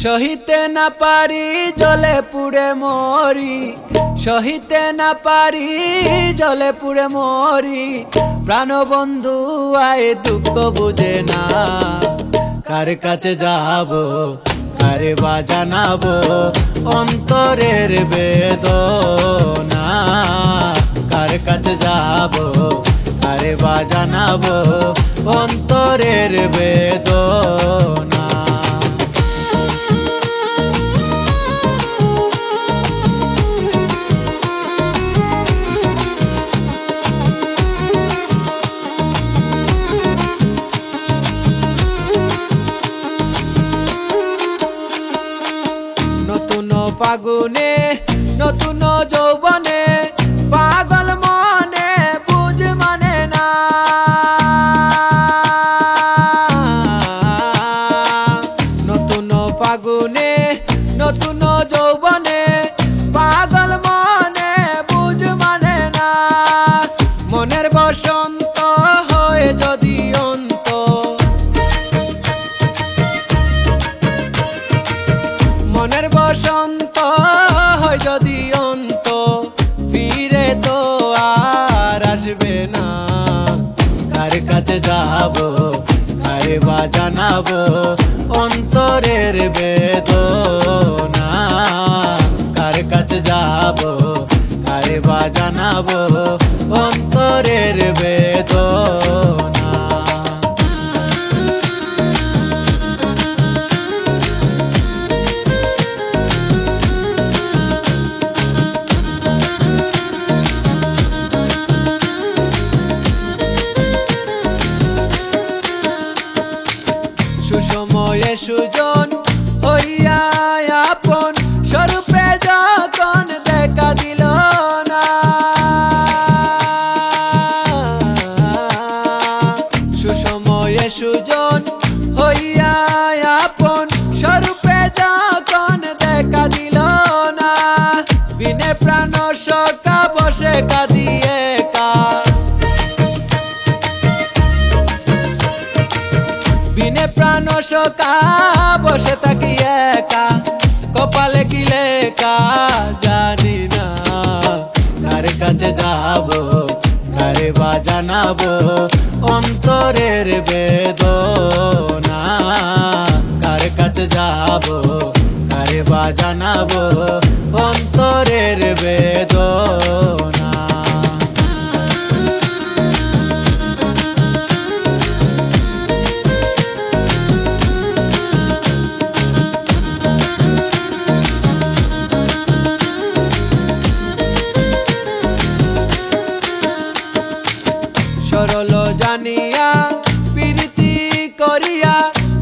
সহিতে না পারি জলে পুড়ে মরি, সহিতে না পারি জলে পুড়ে মরি। প্রাণবন্ধু আয় দুঃখ বুঝে না, কার কাছে যাব কারে বা জানাবো অন্তরের বেদনা। কার কাছে যাব কারে বা জানাবো অন্তরের বেদনা। নতুন ফাগুনে নতুন যৌবনে পাগল মনে বুঝ মানে না। নতুন ফাগুনে নতুন যৌবনে পাগল মনে বুঝ মানে না। মনের বসন্ত হয়ে যদি অন্ত, মনের বসন্ত হয় যদি অন্ত, ফিরে তো আর আসবে না। কার কাছে যাব কারে বা জানাবো অন্তরের বেদনা। কার কাছে যাব কারে বা জানাবো অন্তরের বেদনা। সুসময়ে সুজন হইয়া আপন স্বরূপে যখন দেখা দিল না। সুসময়ে সুজন হইয়া আপন স্বরূপে যখন দেখা দিল না। বিনে প্রাণ সখা বসে কাঁদিয়ে কা, বিনে প্রাণ সখা বসে থাকি একা। কপালে কি লেখা জানি না, কার কাছে যাব কারে বা জানাবো অন্তরের বেদনা। কার কাছে যাব কারে বা জানাবো অন্তরের বেদনা। সরল জানিয়া প্রীতি করিয়া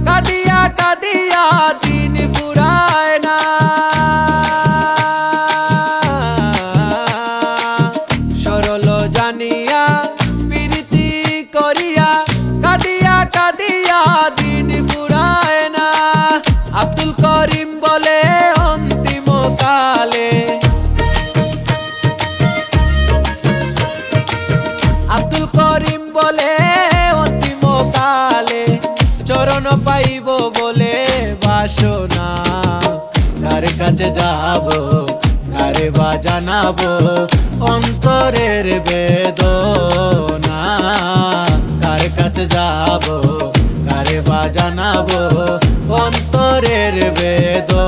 কাঁদিয়া কাঁদিয়া দিন ফুরায় না। সরল জানিয়া প্রীতি করিয়া কাঁদিয়া কাঁদিয়া দিন ফুরায় না। আব্দুল করিম বলে অন্তিম কালে, আব্দুল করিম বলে অন্তিম কালে চরণ পাইব বলে বাসনা। কার কাছে যাব কারে বা জানাবো অন্তরের বেদনা। কার কাছে যাব কারে বা জানাবো অন্তরের বেদনা।